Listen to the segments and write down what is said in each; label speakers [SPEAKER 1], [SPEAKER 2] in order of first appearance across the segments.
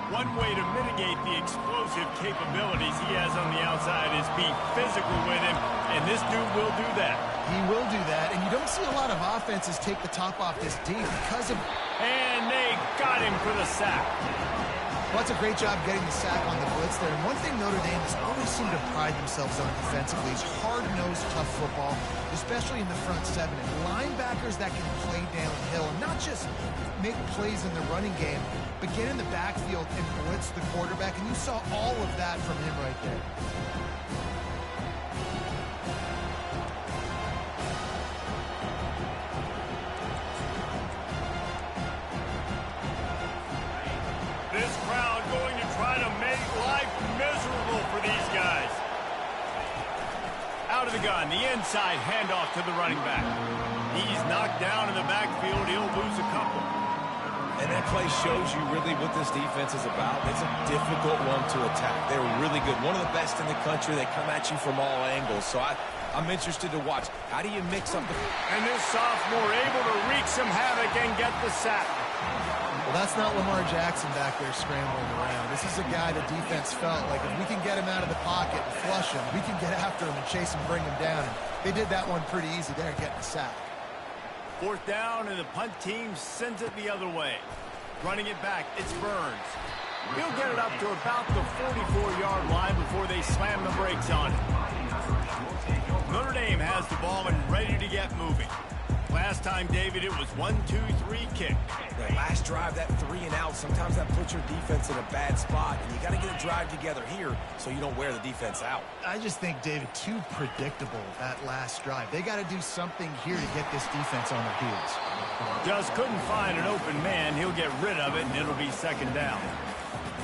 [SPEAKER 1] One way to mitigate the explosive capabilities he has on the outside is be physical with him, and this dude will do that.
[SPEAKER 2] He will do that, and you don't see a lot of offenses take the top off this D because of...
[SPEAKER 1] And they got him for the sack.
[SPEAKER 2] Well, that's a great job getting the sack on the blitz there. And one thing Notre Dame has always seemed to pride themselves on defensively is hard-nosed, tough football, especially in the front seven. And linebackers that can play downhill and not just make plays in the running game, but get in the backfield and blitz the quarterback. And you saw all of that from him right there.
[SPEAKER 1] This crowd going to try to make life miserable for these guys. Out of the gun, the inside handoff to the running back. He's knocked down in the backfield. He'll lose a couple.
[SPEAKER 3] And that play shows you really what this defense is about. It's a difficult one to attack. They're really good. One of the best in the country. They come at you from all angles. So I'm interested to watch. How do you mix up the...
[SPEAKER 1] And this sophomore able to wreak some havoc and get the sack.
[SPEAKER 2] Well, that's not Lamar Jackson back there scrambling around. This is a guy the defense felt like if we can get him out of the pocket and flush him, we can get after him and chase him, bring him down. And they did that one pretty easy there, getting the sack.
[SPEAKER 1] Fourth down, and the punt team sends it the other way. Running it back, it's Burns. He'll get it up to about the 44-yard line before they slam the brakes on it. Notre Dame has the ball and ready to get moving. Last time, David, it was 1-2-3 kick.
[SPEAKER 3] The last drive, that 3 and out, sometimes that puts your defense in a bad spot, and you got to get a drive together here so you don't wear the defense out.
[SPEAKER 2] I just think, David, too predictable that last drive. They got to do something here to get this defense on their heels.
[SPEAKER 1] Just couldn't find an open man. He'll get rid of it, and it'll be second down.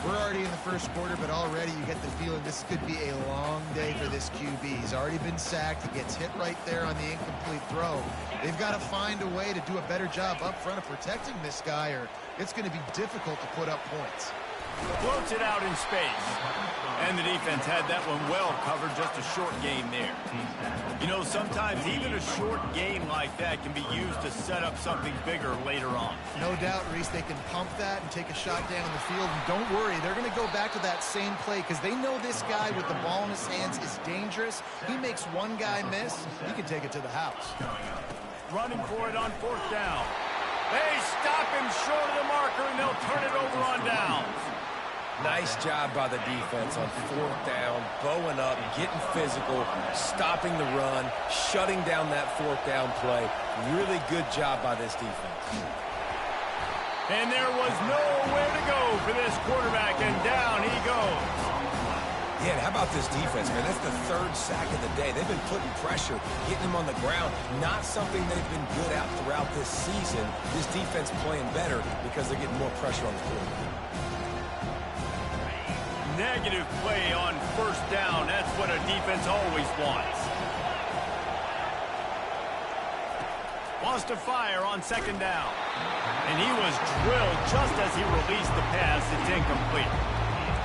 [SPEAKER 2] We're already in the first quarter, but already you get the feeling this could be a long day for this QB. He's already been sacked. He gets hit right there on the incomplete throw. They've got to find a way to do a better job up front of protecting this guy, or it's going to be difficult to put up points.
[SPEAKER 1] Floats it out in space. And the defense had that one well covered, just a short game there. You know, sometimes even a short game like that can be used to set up something bigger later on.
[SPEAKER 2] No doubt, Reese, they can pump that and take a shot down in the field. And don't worry, they're going to go back to that same play because they know this guy with the ball in his hands is dangerous. He makes one guy miss, he can take it to the house.
[SPEAKER 1] Running for it on fourth down. They stop him short of the marker, and they'll turn it over on downs.
[SPEAKER 3] Nice job by the defense on fourth down, bowing up, getting physical, stopping the run, shutting down that fourth down play. Really good job by this defense.
[SPEAKER 1] And there was nowhere to go for this quarterback, and down he goes.
[SPEAKER 3] Yeah, and how about this defense, man? That's the third sack of the day. They've been putting pressure, getting them on the ground. Not something they've been good at throughout this season. This defense playing better because they're getting more pressure on the quarterback.
[SPEAKER 1] Negative play on first down. That's what a defense always wants. Wants to fire on second down. And he was drilled just as he released the pass. It's incomplete.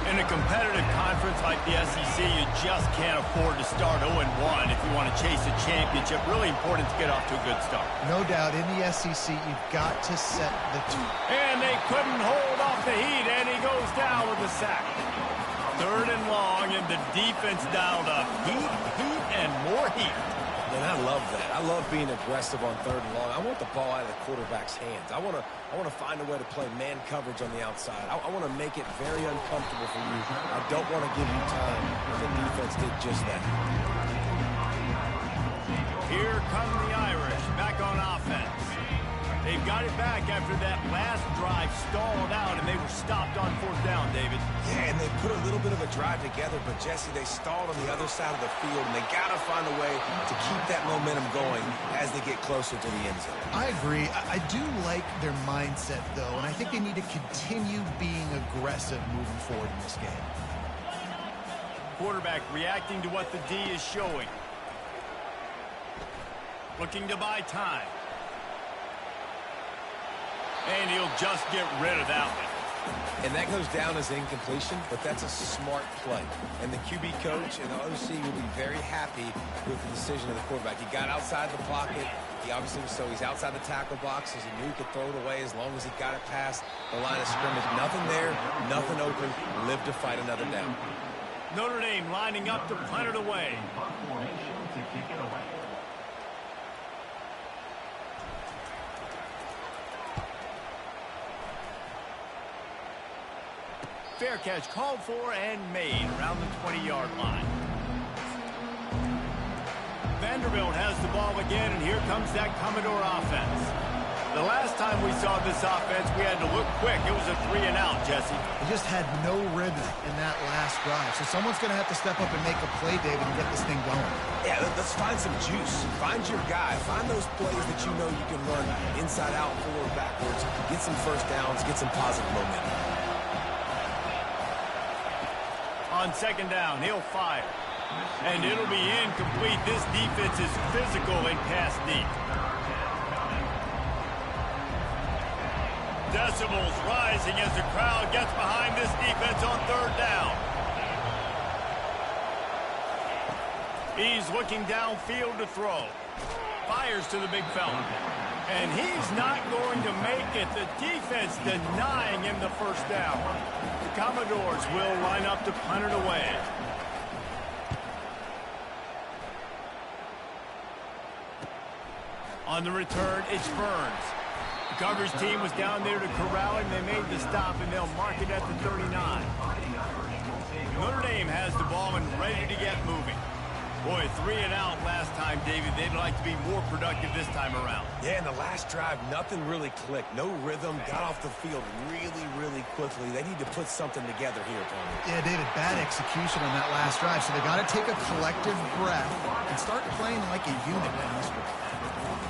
[SPEAKER 1] In a competitive conference like the SEC, you just can't afford to start 0-1 if you want to chase a championship. Really important to get off to a good start.
[SPEAKER 2] No doubt, in the SEC, you've got to set the tone.
[SPEAKER 1] And they couldn't hold off the heat, and he goes down with a sack. Third and long, and the defense dialed up. Heat, and more heat.
[SPEAKER 3] And I love that. I love being aggressive on third and long. I want the ball out of the quarterback's hands. I want to find a way to play man coverage on the outside. I want to make it very uncomfortable for you. I don't want to give you time. The defense did just that.
[SPEAKER 1] Here come the Irish back on offense. They've got it back after that last drive stalled out, and they were stopped on fourth down, David.
[SPEAKER 3] Yeah, and they put a little bit of a drive together, but, Jesse, they stalled on the other side of the field, and they got to find a way to keep that momentum going as they get closer to the end zone.
[SPEAKER 2] I agree. I do like their mindset, though, and I think they need to continue being aggressive moving forward in this game.
[SPEAKER 1] Quarterback reacting to what the D is showing. Looking to buy time. And he'll just get rid of that one.
[SPEAKER 3] And that goes down as incompletion, but that's a smart play. And the QB coach and the OC will be very happy with the decision of the quarterback. He got outside the pocket. He obviously was, so he's outside the tackle box, as he knew he could throw it away as long as he got it past the line of scrimmage. Nothing there, nothing open. Live to fight another down.
[SPEAKER 1] Notre Dame lining up to punt it away. Fair catch called for and made around the 20-yard line. Vanderbilt has the ball again, and here comes that Commodore offense. The last time we saw this offense, we had to look quick. It was a 3-and-out, Jesse.
[SPEAKER 2] They just had no rhythm in that last drive. So someone's going to have to step up and make a play, David, and get this thing going.
[SPEAKER 3] Yeah, let's find some juice. Find your guy. Find those plays that you know you can run inside out, forward, backwards. Get some first downs. Get some positive momentum.
[SPEAKER 1] On second down, he'll fire. And it'll be incomplete. This defense is physical and pass deep. Decibels rising as the crowd gets behind this defense on third down. He's looking downfield to throw. Fires to the big fella. And he's not going to make it. The defense denying him the first down. The Commodores will line up to punt it away. On the return, it's Burns. The coverage team was down there to corral him. They made the stop, and they'll mark it at the 39. Notre Dame has the ball and ready to get moving. Boy, 3-and-out last time, David. They'd like to be more productive this time around.
[SPEAKER 3] Yeah, in the last drive, nothing really clicked. No rhythm. Got off the field really, really quickly. They need to put something together here, Tony.
[SPEAKER 2] Yeah, David, bad execution on that last drive. So they got to take a collective breath and start playing like a unit in this one.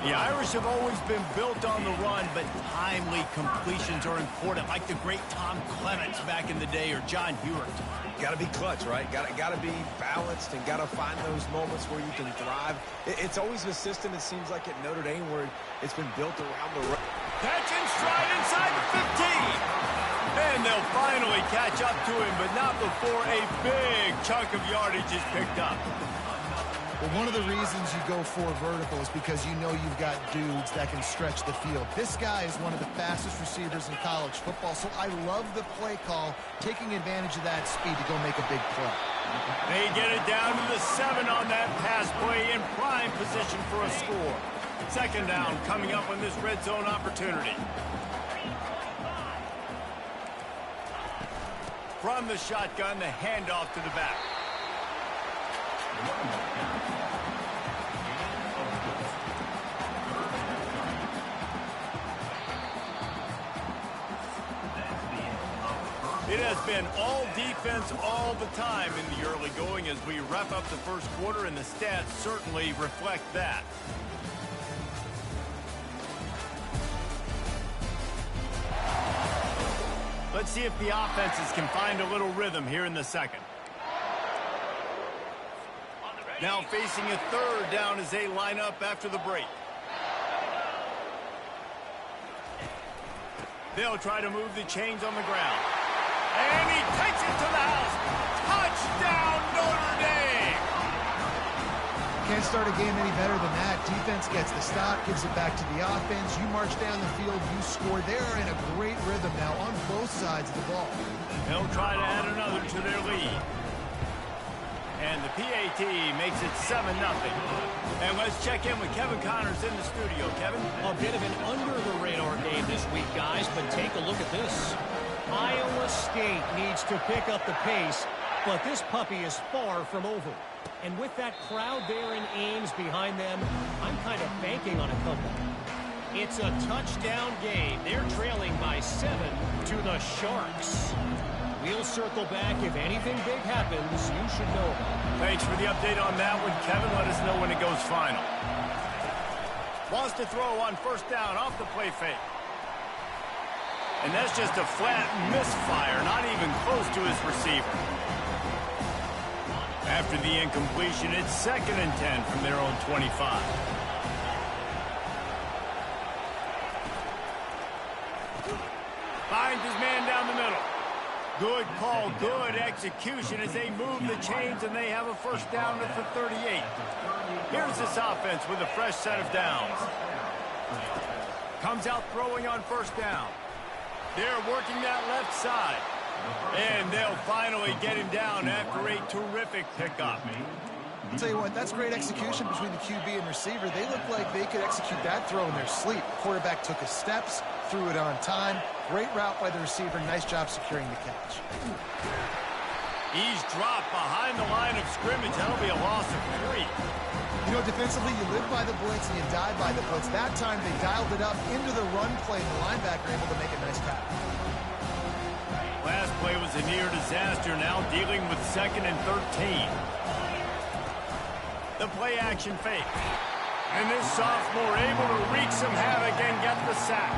[SPEAKER 1] The Irish have always been built on the run, but timely completions are important, like the great Tom Clements back in the day or John Hewart.
[SPEAKER 3] Got to be clutch, right? Got to be balanced and got to find those moments where you can thrive. It's always a system, it seems like, at Notre Dame where it's been built around the run.
[SPEAKER 1] Catch and stride inside the 15. And they'll finally catch up to him, but not before a big chunk of yardage is picked up.
[SPEAKER 2] Well, one of the reasons you go for vertical is because you know you've got dudes that can stretch the field. This guy is one of the fastest receivers in college football, so I love the play call, taking advantage of that speed to go make a big play.
[SPEAKER 1] They get it down to the 7 on that pass play in prime position for a score. Second down coming up on this red zone opportunity. From the shotgun, the handoff to the back. It has been all defense all the time in the early going as we wrap up the first quarter, and the stats certainly reflect that. Let's see if the offenses can find a little rhythm here in the second. Now facing a third down as they line up after the break. They'll try to move the chains on the ground. And he takes it to the house. Touchdown, Notre Dame!
[SPEAKER 2] Can't start a game any better than that. Defense gets the stop, gives it back to the offense. You march down the field, you score. They are in a great rhythm now on both sides of the ball.
[SPEAKER 1] They'll try to add another to their lead. And the PAT makes it 7-0. And let's check in with Kevin Connors in the studio. Kevin?
[SPEAKER 4] A bit of an under-the-radar game this week, guys, but take a look at this. Iowa State needs to pick up the pace, but this puppy is far from over. And with that crowd there in Ames behind them, I'm kind of banking on a comeback. It's a touchdown game. They're trailing by 7 to the Sharks. We'll circle back. If anything big happens, you should know about it.
[SPEAKER 1] Thanks for the update on that one, Kevin. Let us know when it goes final. Wants to throw on first down off the play fake. And that's just a flat misfire, not even close to his receiver. After the incompletion, it's 2nd and 10 from their own 25. Finds his man down the middle. Good call, good execution as they move the chains and they have a first down at the 38. Here's this offense with a fresh set of downs. Comes out throwing on first down. They're working that left side. And they'll finally get him down after a terrific pickup.
[SPEAKER 2] I'll tell you what, that's great execution between the QB and receiver. They look like they could execute that throw in their sleep. The quarterback took his steps, threw it on time. Great route by the receiver. Nice job securing the catch.
[SPEAKER 1] He's dropped behind the line of scrimmage. That'll be a loss of 3.
[SPEAKER 2] You know, defensively, you live by the blitz and you die by the blitz. That time, they dialed it up into the run play, and the linebacker able to make a nice tackle.
[SPEAKER 1] Last play was a near disaster, now dealing with 2nd and 13. The play action fake. And this sophomore able to wreak some havoc and get the sack.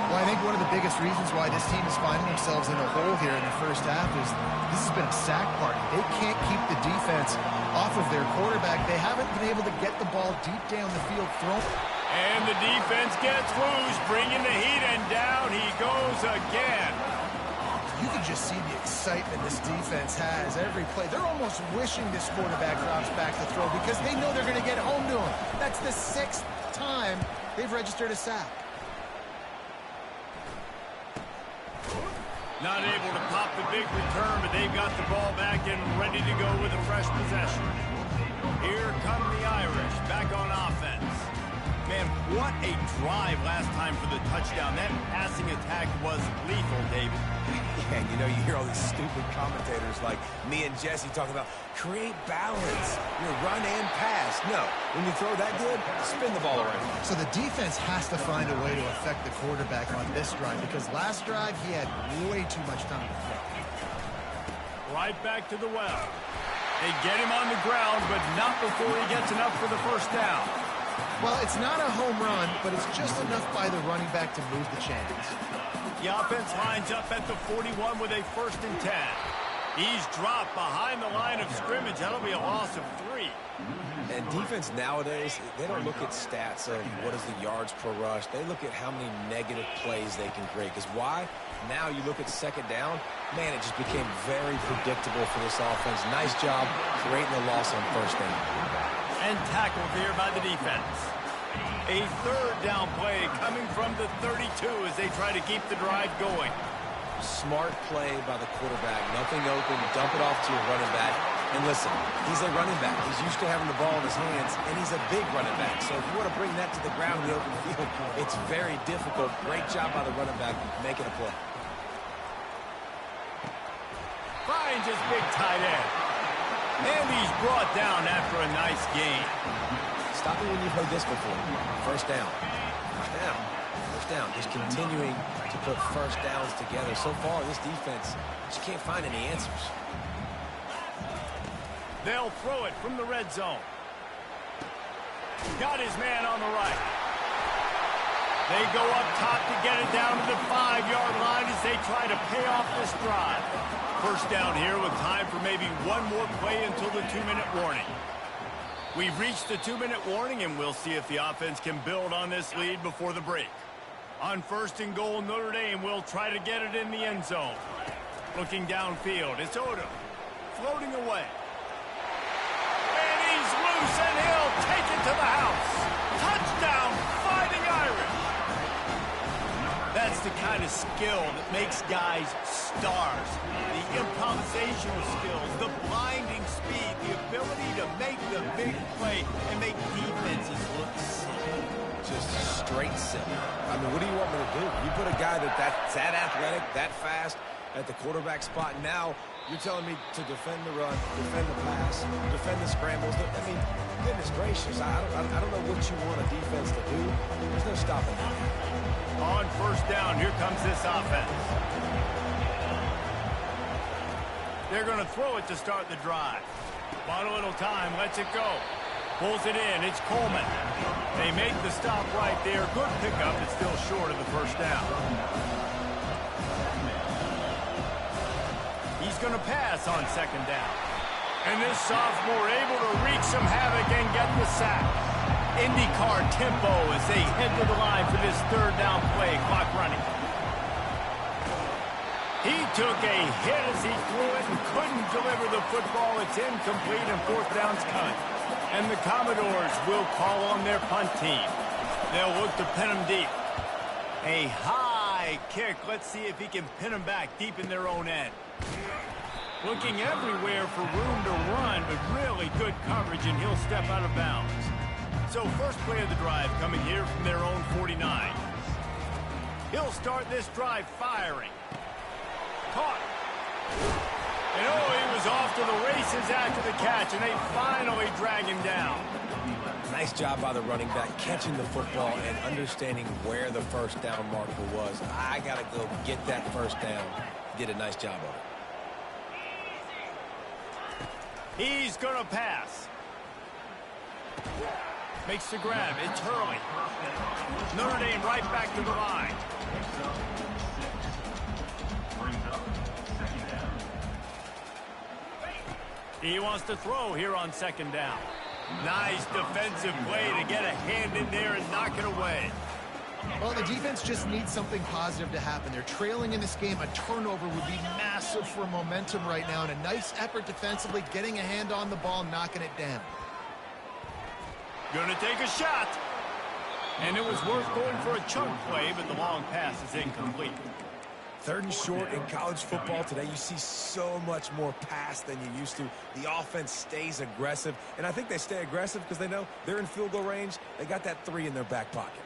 [SPEAKER 2] Well, I think one of the biggest reasons why this team is finding themselves in a hole here in the first half is this has been a sack party. They can't keep the defense off of their quarterback. They haven't been able to get the ball deep down the field thrown.
[SPEAKER 1] And the defense gets loose, bringing the heat, and down he goes again.
[SPEAKER 2] You can just see the excitement this defense has every play. They're almost wishing this quarterback drops back to throw because they know they're going to get home to him. That's the 6th time they've registered a sack.
[SPEAKER 1] Not able to pop the big return, but they've got the ball back and ready to go with a fresh possession. Here come the Irish, back on offense. Man, what a drive last time for the touchdown. That passing attack was lethal, David.
[SPEAKER 3] And you know, you hear all these stupid commentators like me and Jesse talking about create balance, run and pass. No, when you throw that good, spin the ball around.
[SPEAKER 2] So the defense has to find a way to affect the quarterback on this drive because last drive he had way too much time to throw.
[SPEAKER 1] Right back to the well. They get him on the ground, but not before he gets enough for the first down.
[SPEAKER 2] Well, it's not a home run, but it's just enough by the running back to move the chains.
[SPEAKER 1] The offense lines up at the 41 with a 1st and 10. He's dropped behind the line of scrimmage. That'll be a loss of 3.
[SPEAKER 3] And defense nowadays, they don't look at stats of what is the yards per rush. They look at how many negative plays they can create. Because why? Now you look at 2nd down, man, it just became very predictable for this offense. Nice job creating a loss on 1st down.
[SPEAKER 1] And tackled here by the defense. A 3rd down play coming from the 32 as they try to keep the drive going.
[SPEAKER 3] Smart play by the quarterback. Nothing open. Dump it off to your running back. And listen, he's a running back. He's used to having the ball in his hands, and he's a big running back. So if you want to bring that to the ground in the open field, it's very difficult. Great job by the running back making a play.
[SPEAKER 1] Finds his big tight end. And he's brought down after a nice gain.
[SPEAKER 3] Stop me when you've heard this before. 1st down. 1st down. 1st down. Just continuing to put 1st downs together. So far, this defense just can't find any answers.
[SPEAKER 1] They'll throw it from the red zone. Got his man on the right. They go up top to get it down to the 5-yard line as they try to pay off this drive. 1st down here with time for maybe one more play until the 2-minute warning. We've reached the 2-minute warning, and we'll see if the offense can build on this lead before the break. On 1st and goal, Notre Dame will try to get it in the end zone. Looking downfield, it's Odom floating away. And he's loose, and he'll take it to the house. Touchdown, Fighting Irish. That's the kind of skill that makes guys stars. The improvisational skills, the blinding speed, the ability to make the big play and make defenses look silly.
[SPEAKER 3] Just straight silly. I mean, what do you want me to do? You put a guy that's that athletic, that fast at the quarterback spot. Now you're telling me to defend the run, defend the pass, defend the scrambles. I mean, goodness gracious, I don't know what you want a defense to do. There's no stopping that.
[SPEAKER 1] On 1st down, here comes this offense. They're going to throw it to start the drive. Bought a little time, lets it go. Pulls it in, it's Coleman. They make the stop right there. Good pickup, it's still short of the 1st down. He's going to pass on 2nd down. And this sophomore able to wreak some havoc and get the sack. IndyCar tempo as they head to the line for this 3rd down play. Clock running. He took a hit as he threw it and couldn't deliver the football. It's incomplete and fourth down's cut. And the Commodores will call on their punt team. They'll look to pin him deep. A high kick. Let's see if he can pin him back deep in their own end. Looking everywhere for room to run, but really good coverage, and he'll step out of bounds. So first play of the drive coming here from their own 49. He'll start this drive firing. Caught. And he was off to the races after the catch, and they finally drag him down.
[SPEAKER 3] Nice job by the running back catching the football and understanding where the first down marker was. I got to go get that first down. He did a nice job of it.
[SPEAKER 1] He's going to pass. Makes the grab. It's Hurley. Notre Dame right back to the line. He wants to throw here on second down. Nice defensive play to get a hand in there and knock it away.
[SPEAKER 2] Well, the defense just needs something positive to happen. They're trailing in this game. A turnover would be massive for momentum right now, and a nice effort defensively, getting a hand on the ball, knocking it down.
[SPEAKER 1] Gonna take a shot. And it was worth going for a chunk play, but the long pass is incomplete.
[SPEAKER 3] Third and short in college football today. You see so much more pass than you used to. The offense stays aggressive, and I think they stay aggressive because they know they're in field goal range. They got that 3 in their back pocket.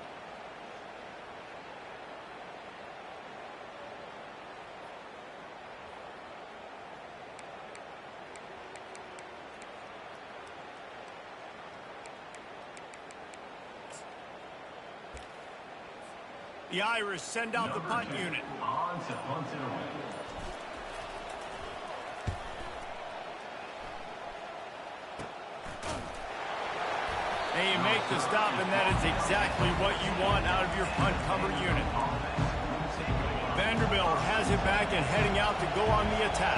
[SPEAKER 1] The Irish send out the punt unit. They make the stop, and that is exactly what you want out of your punt cover unit. Vanderbilt has it back and heading out to go on the attack.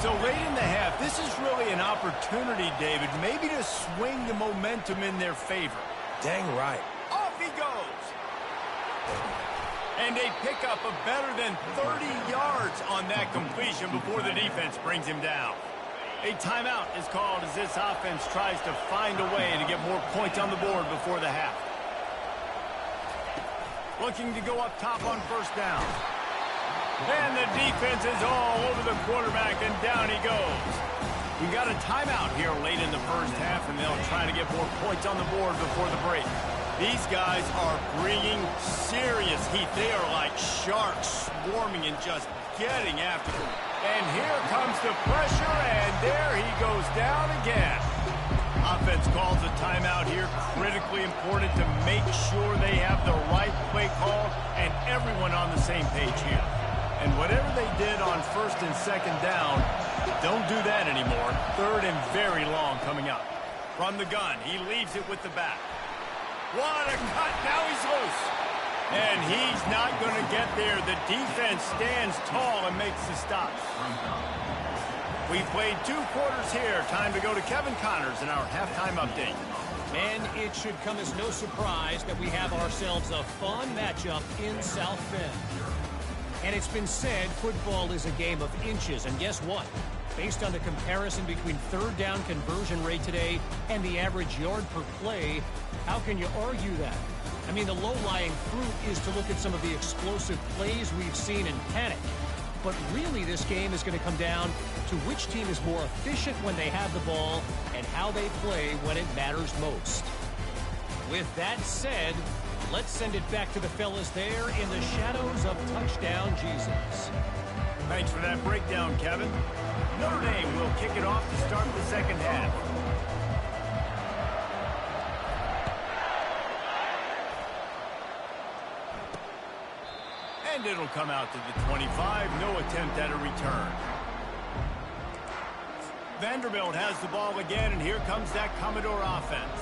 [SPEAKER 1] So late in the half, this is really an opportunity, David, maybe to swing the momentum in their favor.
[SPEAKER 3] Dang right.
[SPEAKER 1] Off he goes. And they pick up a better than 30 yards on that completion before the defense brings him down. A timeout is called as this offense tries to find a way to get more points on the board before the half. Looking to go up top on first down. And the defense is all over the quarterback, and down he goes. We got a timeout here late in the first half, and they'll try to get more points on the board before the break. These guys are bringing serious heat. They are like sharks swarming and just getting after them. And here comes the pressure, and there he goes down again. Offense calls a timeout here. Critically important to make sure they have the right play call and everyone on the same page here. And whatever they did on first and second down, don't do that anymore. Third and very long coming up. From the gun, he leaves it with the back. What a cut. Now he's loose. And he's not going to get there. The defense stands tall and makes the stop. We played 2 quarters here. Time to go to Kevin Connors in our halftime update.
[SPEAKER 4] And it should come as no surprise that we have ourselves a fun matchup in South Bend. And it's been said football is a game of inches. And guess what? Based on the comparison between third down conversion rate today and the average yard per play, how can you argue that? I mean, the low-lying fruit is to look at some of the explosive plays we've seen in panic. But really, this game is going to come down to which team is more efficient when they have the ball and how they play when it matters most. With that said, let's send it back to the fellas there in the shadows of Touchdown Jesus.
[SPEAKER 1] Thanks for that breakdown, Kevin. Notre Dame will kick it off to start the second half. And it'll come out to the 25. No attempt at a return. Vanderbilt has the ball again, and here comes that Commodore offense.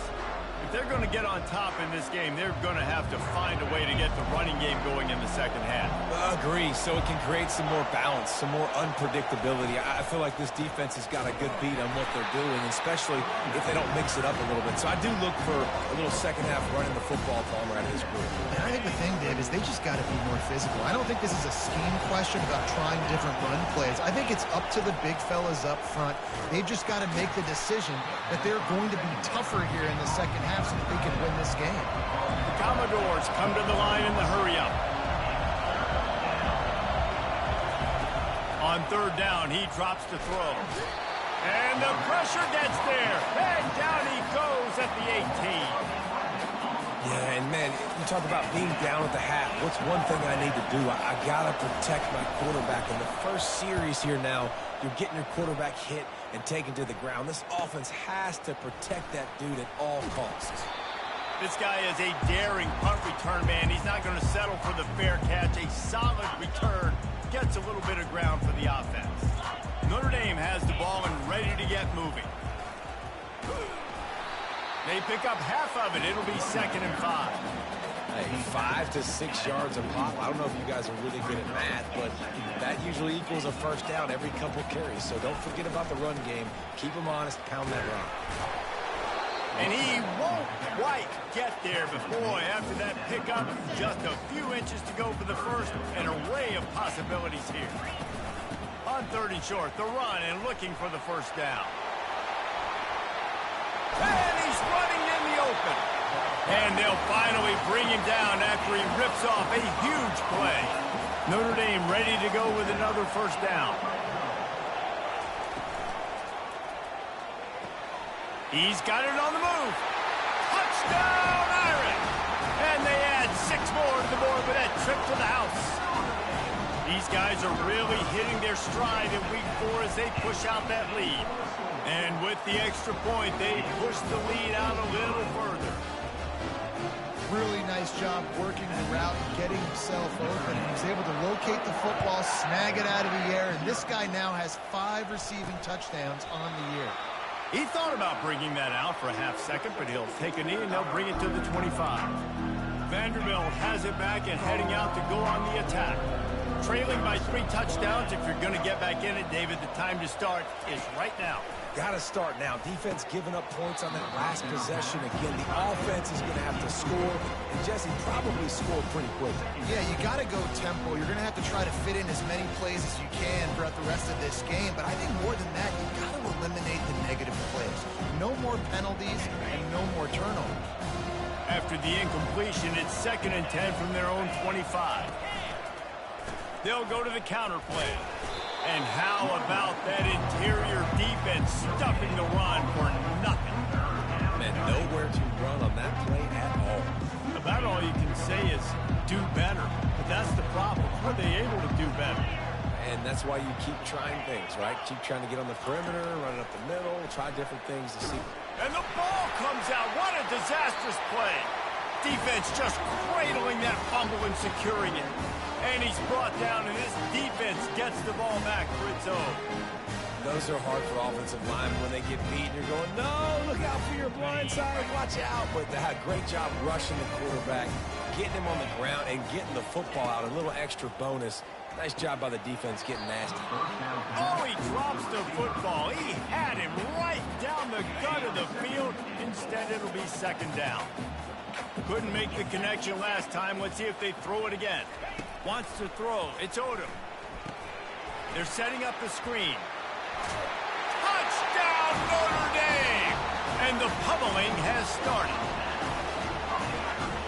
[SPEAKER 1] If they're going to get on top in this game, they're going to have to find a way to get the running game going in the second half.
[SPEAKER 3] Agree. So it can create some more balance, some more unpredictability. I feel like this defense has got a good beat on what they're doing, especially if they don't mix it up a little bit. So I do look for a little second half running the football Palmer out of this group.
[SPEAKER 2] And I think the thing, Dave, is they just got to be more physical. I don't think this is a scheme question about trying different run plays. I think it's up to the big fellas up front. They've just got to make the decision that they're going to be tougher here in the second half so that they can win this game.
[SPEAKER 1] The Commodores come to the line in the hurry-up. On third down, he drops to throw. And the pressure gets there. And down he goes at the 18.
[SPEAKER 3] Yeah, and man, you talk about being down at the half. What's one thing I need to do? I got to protect my quarterback. In the first series here now, you're getting your quarterback hit and taken to the ground. This offense has to protect that dude at all costs.
[SPEAKER 1] This guy is a daring punt return man. He's not going to settle for the fair catch. A solid return gets a little bit of ground for the offense. Notre Dame has the ball and ready to get moving. They pick up half of it. It'll be 2nd and 5.
[SPEAKER 3] Hey, 5 to 6 yards a pop. I don't know if you guys are really good at math, but that usually equals a first down every couple carries. So don't forget about the run game. Keep them honest. Pound that rock.
[SPEAKER 1] And he won't quite get there. But boy, after that pickup, just a few inches to go for the first. An array of possibilities here. On 3rd and short, the run and looking for the first down. And he's running in the open. And they'll finally bring him down after he rips off a huge play. Notre Dame ready to go with another first down. He's got it on the move. Touchdown, Irish. And they add 6 more to the board with that trip to the house. These guys are really hitting their stride in week 4 as they push out that lead. And with the extra point, they push the lead out a little further.
[SPEAKER 2] Really nice job working the route and getting himself open. He was able to locate the football, snag it out of the air, and this guy now has 5 receiving touchdowns on the year.
[SPEAKER 1] He thought about bringing that out for a half second, but he'll take a knee and they'll bring it to the 25. Vanderbilt has it back and heading out to go on the attack. Trailing by 3 touchdowns. If you're going to get back in it, David, the time to start is right now.
[SPEAKER 3] Got to start now. Defense giving up points on that last possession. Again, the offense is going to have to score. And Jesse probably scored pretty quickly.
[SPEAKER 2] Yeah, you got to go tempo. You're going to have to try to fit in as many plays as you can throughout the rest of this game. But I think more than that, you got to eliminate the negative plays. No more penalties and no more turnovers.
[SPEAKER 1] After the incompletion, it's 2nd and 10 from their own 25. They'll go to the counter play. And how about that interior defense stuffing the run for nothing?
[SPEAKER 3] Man, nowhere to run on that play at all.
[SPEAKER 1] About all you can say is do better. But that's the problem. Are they able to do better?
[SPEAKER 3] And that's why you keep trying things, right? Keep trying to get on the perimeter, run it up the middle, try different things to see.
[SPEAKER 1] And the ball comes out. What a disastrous play. Defense just cradling that fumble and securing it. And he's brought down, and this defense gets the ball back for its own.
[SPEAKER 3] Those are hard for offensive linemen when they get beat. You're going, no, look out for your blind side, watch out. But they had a great job rushing the quarterback, getting him on the ground, and getting the football out. A little extra bonus. Nice job by the defense getting nasty.
[SPEAKER 1] Oh, he drops the football. He had him right down the gut of the field. Instead, it'll be 2nd down. Couldn't make the connection last time. Let's see if they throw it again. Wants to throw. It's Odom. They're setting up the screen. Touchdown, Notre Dame! And the pummeling has started.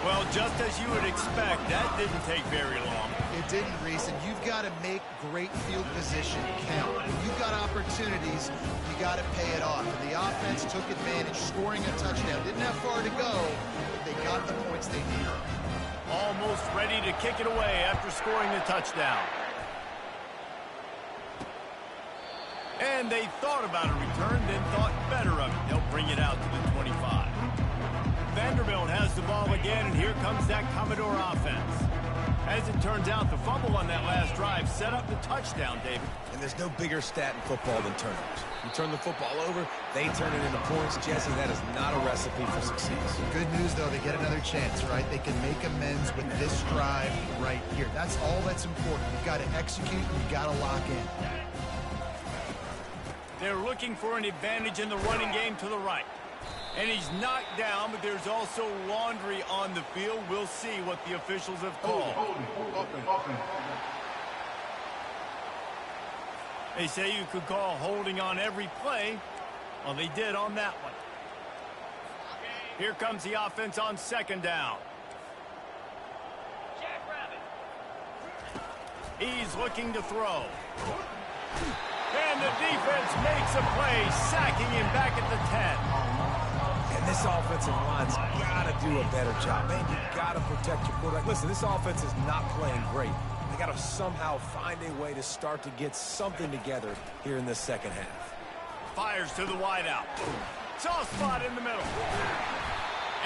[SPEAKER 1] Well, just as you would expect, that didn't take very long.
[SPEAKER 2] It didn't, Reese, and you've got to make great field position count. When you've got opportunities, you got to pay it off. And the offense took advantage, scoring a touchdown. Didn't have far to go, but they got the points they needed.
[SPEAKER 1] Almost ready to kick it away after scoring the touchdown. And they thought about a return, then thought better of it. They'll bring it out to the 25. Vanderbilt has the ball again, and here comes that Commodore offense. As it turns out, the fumble on that last drive set up the touchdown, David.
[SPEAKER 3] And there's no bigger stat in football than turnovers. You turn the football over, they turn it into points. Jesse, that is not a recipe for success.
[SPEAKER 2] Good news, though, they get another chance, right? They can make amends with this drive right here. That's all that's important. You've got to execute, you've got to lock in.
[SPEAKER 1] They're looking for an advantage in the running game to the right. And he's knocked down, but there's also laundry on the field. We'll see what the officials have called. They say you could call holding on every play. Well, they did on that one. Here comes the offense on second down. He's looking to throw. And the defense makes a play, sacking him back at the 10.
[SPEAKER 3] And this offensive line's got to do a better job. Man, you got to protect your quarterback. Listen, this offense is not playing great. They got to somehow find a way to start to get something together here in this second half.
[SPEAKER 1] Fires to the wideout. Soft spot in the middle.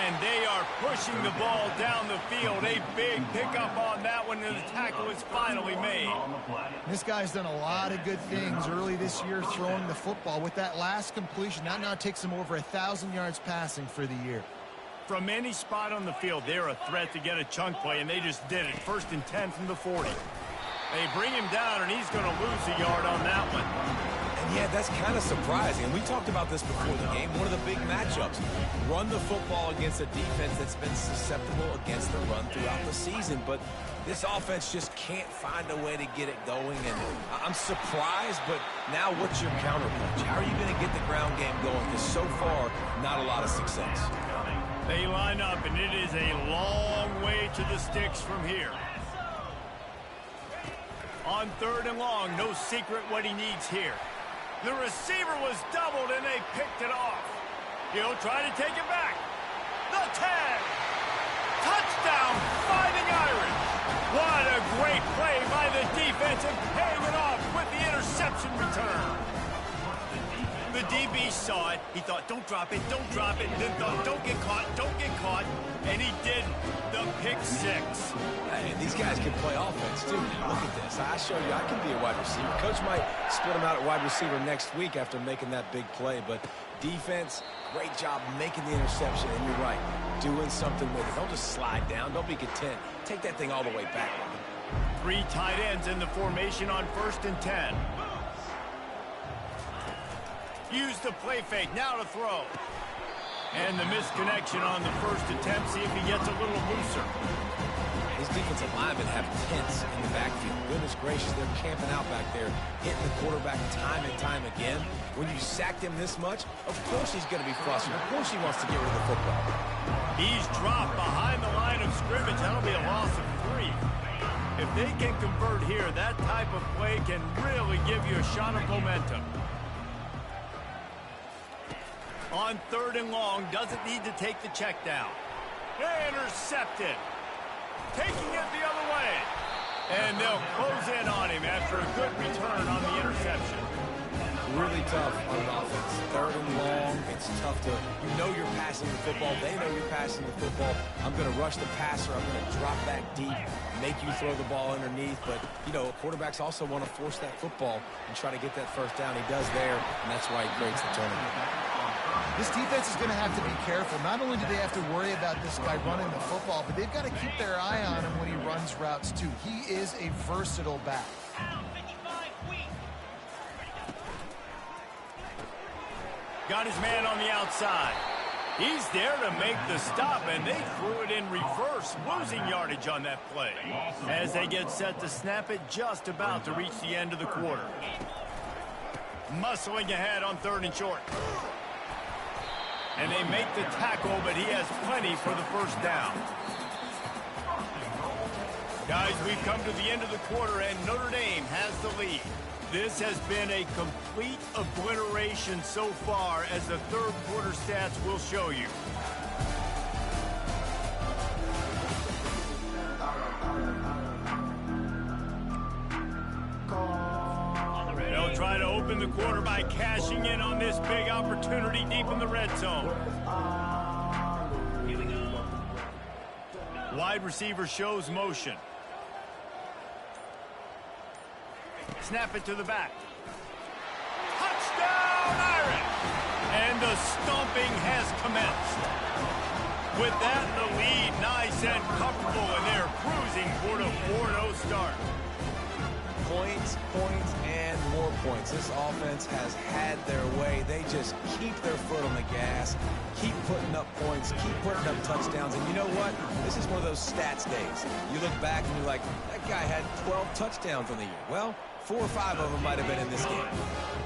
[SPEAKER 1] And they are pushing the ball down the field. A big pickup on that one, and the tackle is finally made.
[SPEAKER 2] This guy's done a lot of good things early this year throwing the football. With that last completion, that now takes him over 1,000 yards passing for the year.
[SPEAKER 1] From any spot on the field, they're a threat to get a chunk play, and they just did it. 1st and 10 from the 40. They bring him down, and he's going to lose a yard on that one.
[SPEAKER 3] And yeah, that's kind of surprising. And we talked about this before the game. One of the big matchups. Run the football against a defense that's been susceptible against the run throughout the season. But this offense just can't find a way to get it going. And I'm surprised, but now what's your counterpunch? How are you going to get the ground game going? Because so far, not a lot of success.
[SPEAKER 1] They line up, and it is a long way to the sticks from here. On 3rd and long, no secret what he needs here. The receiver was doubled, and they picked it off. He'll try to take it back. The 10. Touchdown, Fighting Irish. What a great play by the defense, and paying it off with the interception return. The DB saw it. He thought, don't drop it, don't drop it. Then thought, don't get caught, don't get caught. And he did the pick 6.
[SPEAKER 3] And these guys can play offense, too. Look at this. I show you I can be a wide receiver. Coach might split him out at wide receiver next week after making that big play. But defense, great job making the interception. And you're right, doing something with it. Don't just slide down. Don't be content. Take that thing all the way back.
[SPEAKER 1] 3 tight ends in the formation on 1st and 10. Use the play fake, now to throw. And the misconnection on the first attempt. See if he gets a little looser.
[SPEAKER 3] His defensive linemen have tents in the backfield. Goodness gracious, they're camping out back there, hitting the quarterback time and time again. When you sacked him this much, of course he's going to be frustrated. Of course he wants to get rid of the football.
[SPEAKER 1] He's dropped behind the line of scrimmage. That'll be a loss of 3. If they can convert here, that type of play can really give you a shot of momentum. On 3rd and long, doesn't need to take the check down. Intercepted. Taking it the other way. And they'll close in on him after a good return on the interception.
[SPEAKER 3] Really tough on an offense. 3rd and long, it's tough to, you know you're passing the football. They know you're passing the football. I'm going to rush the passer. I'm going to drop back deep, make you throw the ball underneath. But, you know, quarterbacks also want to force that football and try to get that 1st down. He does there, and that's why he creates the turnover.
[SPEAKER 2] This defense is going to have to be careful. Not only do they have to worry about this guy running the football, but they've got to keep their eye on him when he runs routes, too. He is a versatile back.
[SPEAKER 1] Got his man on the outside. He's there to make the stop, and they threw it in reverse, losing yardage on that play. As they get set to snap it, just about to reach the end of the quarter. Muscling ahead on 3rd and short. And they make the tackle, but he has plenty for the 1st down. Guys, we've come to the end of the quarter, and Notre Dame has the lead. This has been a complete obliteration so far, as the 3rd quarter stats will show you. They'll try to open the quarter by cashing in on this big opportunity deep in the red zone. Wide receiver shows motion. Snap it to the back. Touchdown, Irish! And the stomping has commenced. With that, the lead nice and comfortable, and they're cruising toward a 4-0 start.
[SPEAKER 3] Points, points, and more points. This offense has had their way. They just keep their foot on the gas, keep putting up points, keep putting up touchdowns. And you know what? This is one of those stats days. You look back and you're like, that guy had 12 touchdowns on the year. Well, 4 or 5 of them might have been in this game.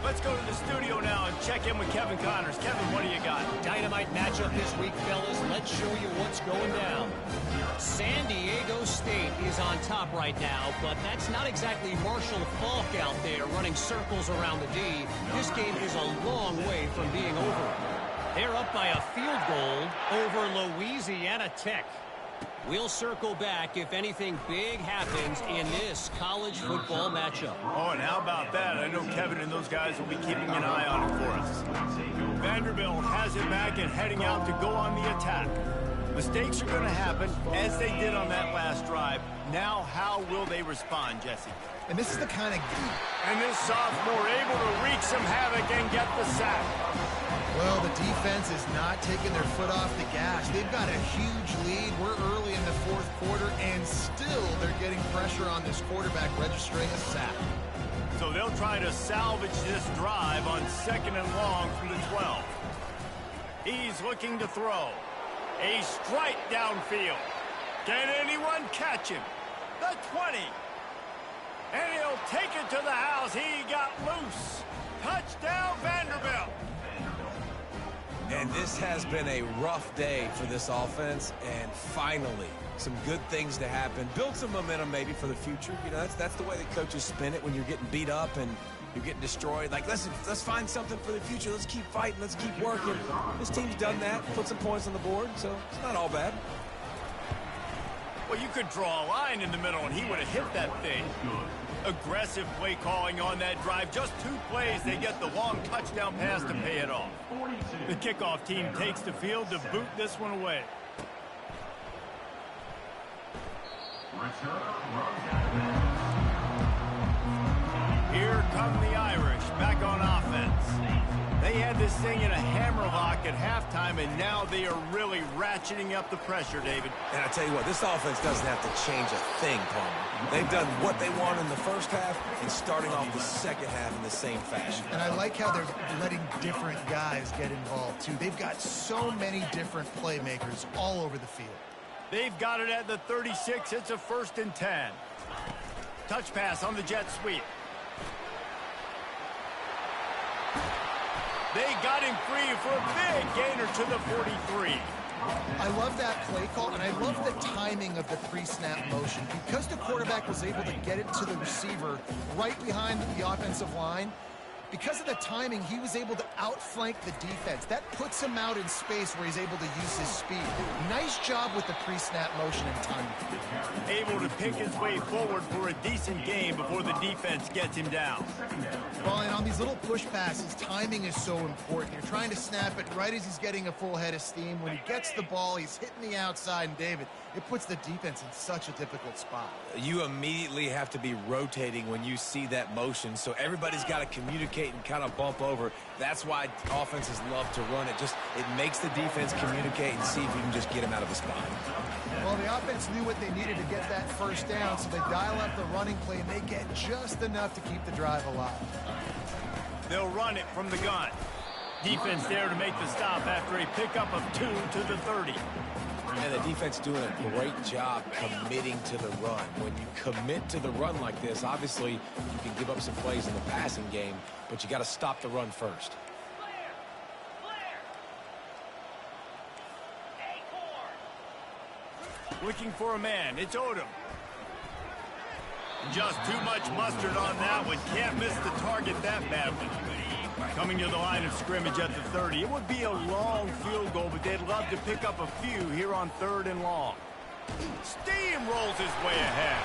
[SPEAKER 1] Let's go to the studio now and check in with Kevin Connors. Kevin, what do you got?
[SPEAKER 4] Dynamite matchup this week, fellas. Let's show you what's going down. San Diego State is on top right now, but that's not exactly Marshall Faulk out there running circles around the D. This game is a long way from being over. They're up by a field goal over Louisiana Tech. We'll circle back if anything big happens in this college football matchup.
[SPEAKER 1] Oh, and how about that? I know Kevin and those guys will be keeping an eye on it for us. Vanderbilt has it back and heading out to go on the attack. Mistakes are going to happen, as they did on that last drive. Now, how will they respond, Jesse?
[SPEAKER 2] And this is the kind of...
[SPEAKER 1] And this sophomore able to wreak some havoc and get the sack.
[SPEAKER 2] Well, the defense is not taking their foot off the gas. They've got a huge lead. We're early in the fourth quarter, and still they're getting pressure on this quarterback registering a sack.
[SPEAKER 1] So they'll try to salvage this drive on 2nd and long from the 12. He's looking to throw. A strike downfield. Can anyone catch him? The 20. And he'll take it to the house. He got loose. Touchdown, Vanderbilt.
[SPEAKER 3] And this has been a rough day for this offense, and finally, some good things to happen. Build some momentum maybe for the future. You know, that's the way the coaches spin it when you're getting beat up and you're getting destroyed. Like, let's find something for the future. Let's keep fighting. Let's keep working. This team's done that, put some points on the board, so it's not all bad.
[SPEAKER 1] Well, you could draw a line in the middle, and he would have hit that thing. Aggressive play calling on that drive. Just 2 plays, they get the long touchdown pass to pay it off. The kickoff team takes the field to boot this one away. Here come the Irish back on offense. They had this thing in a hammerlock at halftime, and now they are really ratcheting up the pressure, David.
[SPEAKER 3] And I tell you what, this offense doesn't have to change a thing, Palmer. They've done what they want in the first half and starting off the second half in the same fashion.
[SPEAKER 2] And I like how they're letting different guys get involved, too. They've got so many different playmakers all over the field.
[SPEAKER 1] They've got it at the 36. It's a 1st and 10. Touch pass on the jet sweep. They got him free for a big gainer to the 43.
[SPEAKER 2] I love that play call, and I love the timing of the pre-snap motion. Because the quarterback was able to get it to the receiver right behind the offensive line, because of the timing, he was able to outflank the defense. That puts him out in space where he's able to use his speed. Nice job with the pre-snap motion and timing.
[SPEAKER 1] Able to pick his way forward for a decent game before the defense gets him down.
[SPEAKER 2] Well, and on these little push passes, timing is so important. You're trying to snap it right as he's getting a full head of steam. When he gets the ball, he's hitting the outside, and David, it puts the defense in such a difficult spot.
[SPEAKER 3] You immediately have to be rotating when you see that motion, so everybody's got to communicate and kind of bump over. That's why offenses love to run it. It makes the defense communicate and see if you can just get him out of a spot.
[SPEAKER 2] Well, the offense knew what they needed to get that first down, so they dial up the running play, and they get just enough to keep the drive alive.
[SPEAKER 1] They'll run it from the gun. Defense there to make the stop after a pickup of 2 to the 30.
[SPEAKER 3] And the defense doing a great job committing to the run. When you commit to the run like this, obviously you can give up some plays in the passing game, but you got to stop the run first.
[SPEAKER 1] Looking for a man. It's Odom. Just too much mustard on that one. Can't miss the target that badly. Coming to the line of scrimmage at the 30. It would be a long field goal, but they'd love to pick up a few here on 3rd and long. Steamrolls his way ahead.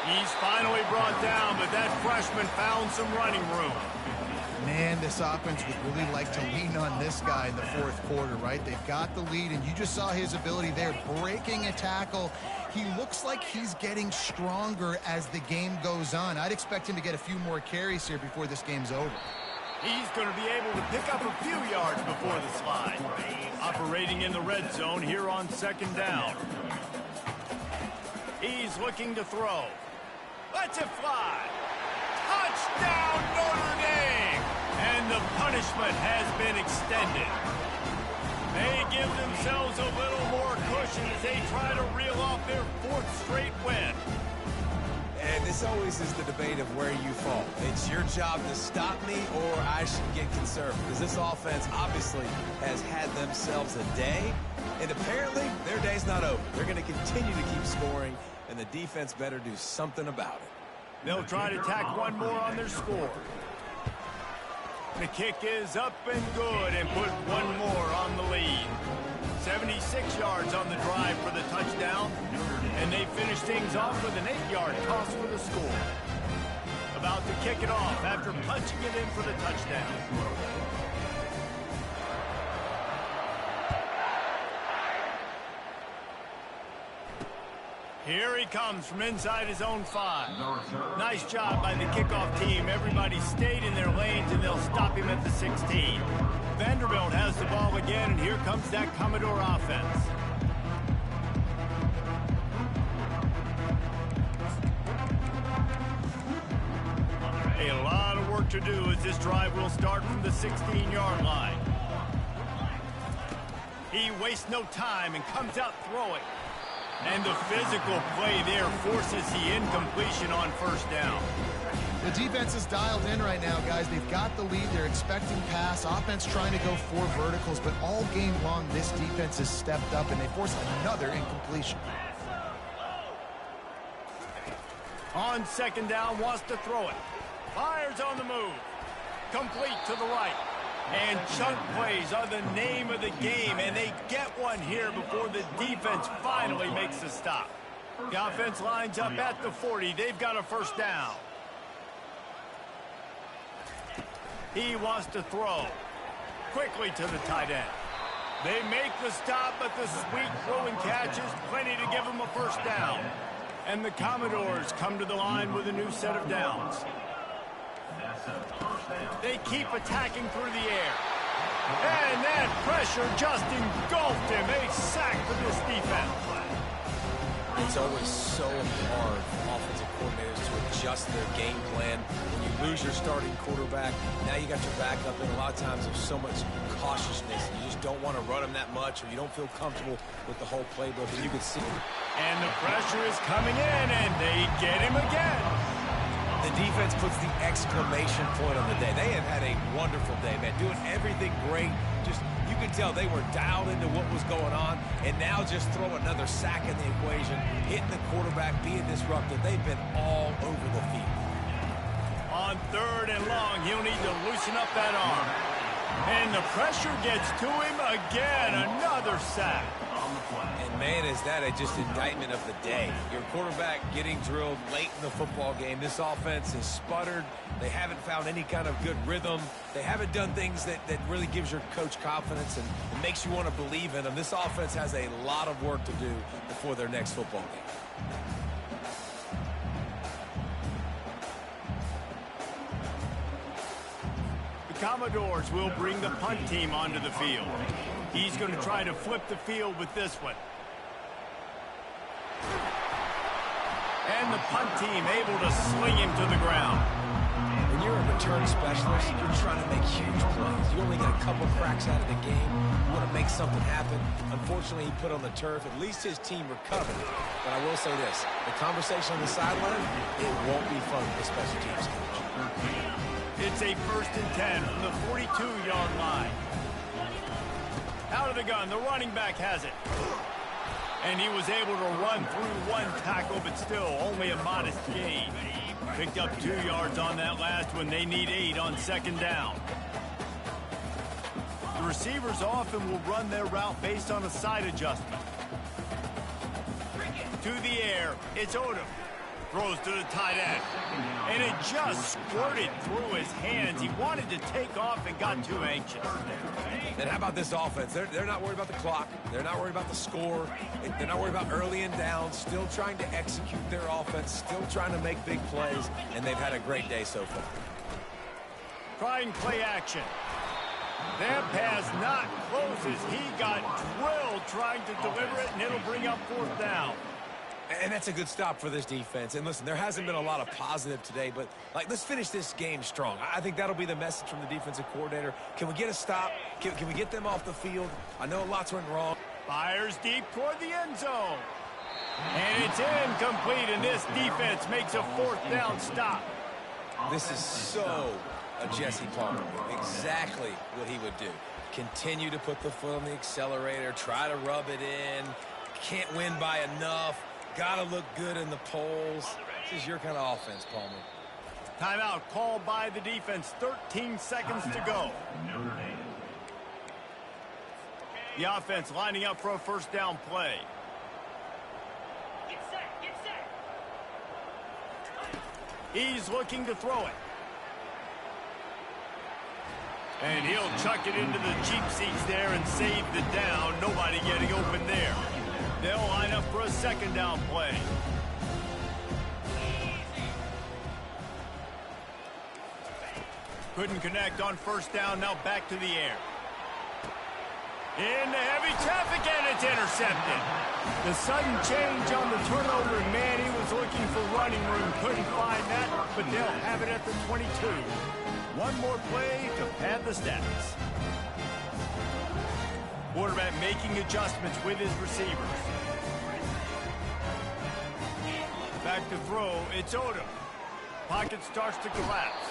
[SPEAKER 1] He's finally brought down, but that freshman found some running room.
[SPEAKER 2] Man, this offense would really like to lean on this guy in the fourth quarter, right? They've got the lead, and you just saw his ability there, breaking a tackle. He looks like he's getting stronger as the game goes on. I'd expect him to get a few more carries here before this game's over.
[SPEAKER 1] He's going to be able to pick up a few yards before the slide. Operating in the red zone here on second down. He's looking to throw. Lets it fly. Touchdown, Notre Dame! And the punishment has been extended. They give themselves a little more cushion as they try to reel off their fourth straight win.
[SPEAKER 3] And this always is the debate of where you fall. It's your job to stop me, or I should get conservative. Because this offense obviously has had themselves a day, and apparently their day's not over. They're going to continue to keep scoring, and the defense better do something about it.
[SPEAKER 1] They'll try to tack one more on their score. The kick is up and good, and put one more on the lead. 76 yards on the drive for the touchdown, and they finish things off with an 8-yard toss for the score. About to kick it off after punching it in for the touchdown. Here he comes from inside his own 5. Nice job by the kickoff team. Everybody stayed in their lanes, and they'll stop him at the 16. Vanderbilt has the ball again, and here comes that Commodore offense. A lot of work to do as this drive will start from the 16-yard line. He wastes no time and comes out throwing. And the physical play there forces the incompletion on first down.
[SPEAKER 2] The defense is dialed in right now, guys. They've got the lead. They're expecting pass. Offense trying to go 4 verticals, but all game long, this defense has stepped up, and they force another incompletion.
[SPEAKER 1] On second down, wants to throw it. Fires on the move. Complete to the right. And chunk plays are the name of the game, and they get one here before the defense finally makes the stop. The offense lines up at the 40. They've got a first down. He wants to throw. Quickly to the tight end. They make the stop, but the sweet throwing catch is plenty to give them a first down. And the Commodores come to the line with a new set of downs. They keep attacking through the air. And that pressure just engulfed him. A sack for this defense.
[SPEAKER 3] It's always so hard for offensive coordinators to adjust their game plan. When you lose your starting quarterback, now you got your backup, and a lot of times there's so much cautiousness. You just don't want to run them that much, or you don't feel comfortable with the whole playbook, and you can see.
[SPEAKER 1] And the pressure is coming in, and they get him again.
[SPEAKER 3] The defense puts the exclamation point on the day. They have had a wonderful day, man, doing everything great. Just, you can tell they were dialed into what was going on, and now just throw another sack in the equation, hitting the quarterback, being disruptive. They've been all over the field.
[SPEAKER 1] On third and long, he'll need to loosen up that arm. And the pressure gets to him again. Another sack.
[SPEAKER 3] And, man, is that just indictment of the day. Your quarterback getting drilled late in the football game. This offense is sputtered. They haven't found any kind of good rhythm. They haven't done things that really gives your coach confidence and makes you want to believe in them. This offense has a lot of work to do before their next football game.
[SPEAKER 1] The Commodores will bring the punt team onto the field. He's going to try to flip the field with this one. And the punt team able to sling him to the ground.
[SPEAKER 3] When you're a return specialist, you're trying to make huge plays. You only get a couple cracks out of the game. You want to make something happen. Unfortunately, he put on the turf. At least his team recovered. But I will say this. The conversation on the sideline, it won't be fun with the special teams coach.
[SPEAKER 1] It's a 1st and 10 from the 42-yard line. Out of the gun, the running back has it. And he was able to run through one tackle, but still only a modest gain. Picked up 2 yards on that last one. They need 8 on second down. The receivers often will run their route based on a side adjustment. To the air, it's Odom. Throws to the tight end. And it just squirted through his hands. He wanted to take off and got too anxious.
[SPEAKER 3] And how about this offense? They're not worried about the clock. They're not worried about the score. They're not worried about early and down. Still trying to execute their offense. Still trying to make big plays. And they've had a great day so far.
[SPEAKER 1] Trying play action. That pass not closes. He got drilled trying to deliver it, and it'll bring up 4th down.
[SPEAKER 3] And that's a good stop for this defense. And listen, there hasn't been a lot of positive today, but let's finish this game strong. I think that'll be the message from the defensive coordinator. Can we get a stop? Can we get them off the field? I know lots went wrong.
[SPEAKER 1] Fires deep toward the end zone. And it's incomplete, and this defense makes a 4th down stop.
[SPEAKER 3] This is so a Jesse Palmer. Exactly what he would do. Continue to put the foot on the accelerator, try to rub it in. Can't win by enough. Gotta look good in the polls. This is your kind of offense, Palmer.
[SPEAKER 1] Timeout called by the defense. 13 seconds to go. The offense lining up for a 1st down play.
[SPEAKER 5] Get set.
[SPEAKER 1] He's looking to throw it. And he'll chuck it into the cheap seats there and save the down. Nobody getting open there. They'll line up for a 2nd down play. Couldn't connect on 1st down. Now back to the air. Into heavy traffic, and it's intercepted. The sudden change on the turnover, and man, he was looking for running room. Couldn't find that, but they'll have it at the 22. One more play to pad the stats. Quarterback making adjustments with his receivers. Back to throw, it's Odom. Pocket starts to collapse.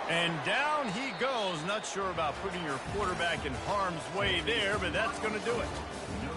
[SPEAKER 1] And down he goes. Not sure about putting your quarterback in harm's way there, but that's going to do it.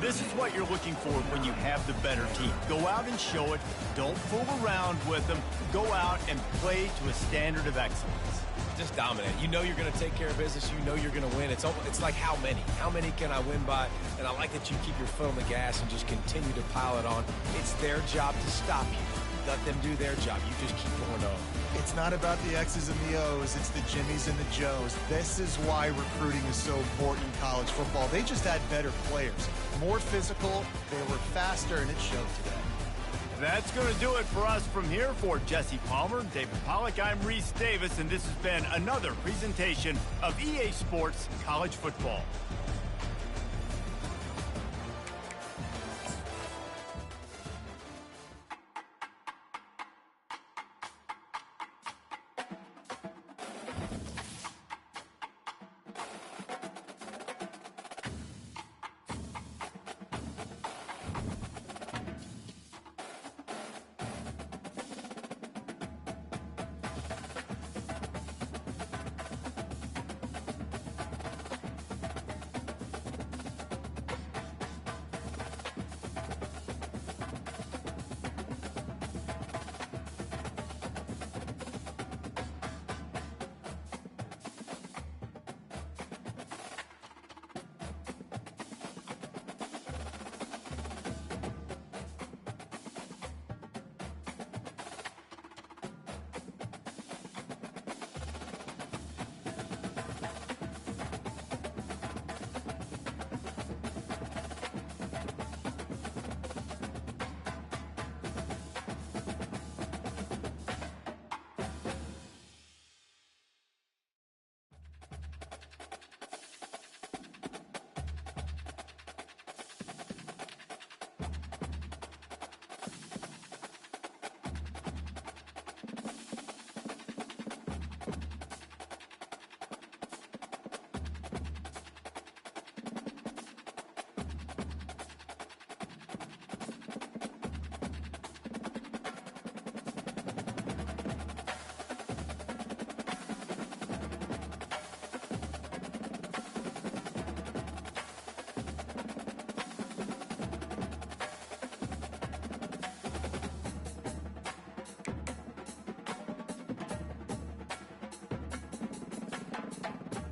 [SPEAKER 1] This is what you're looking for when you have the better team. Go out and show it. Don't fool around with them. Go out and play to a standard of excellence.
[SPEAKER 3] Just dominate. You know you're going to take care of business. You know you're going to win. It's like how many? How many can I win by? And I like that you keep your foot on the gas and just continue to pile it on. It's their job to stop you. Let them do their job. You just keep going on.
[SPEAKER 2] It's not about the X's and the O's. It's the Jimmies and the Joes. This is why recruiting is so important in college football. They just had better players. More physical. They were faster, and it showed today.
[SPEAKER 1] That's going to do it for us from here. For Jesse Palmer, David Pollack, I'm Reese Davis, and this has been another presentation of EA Sports College Football.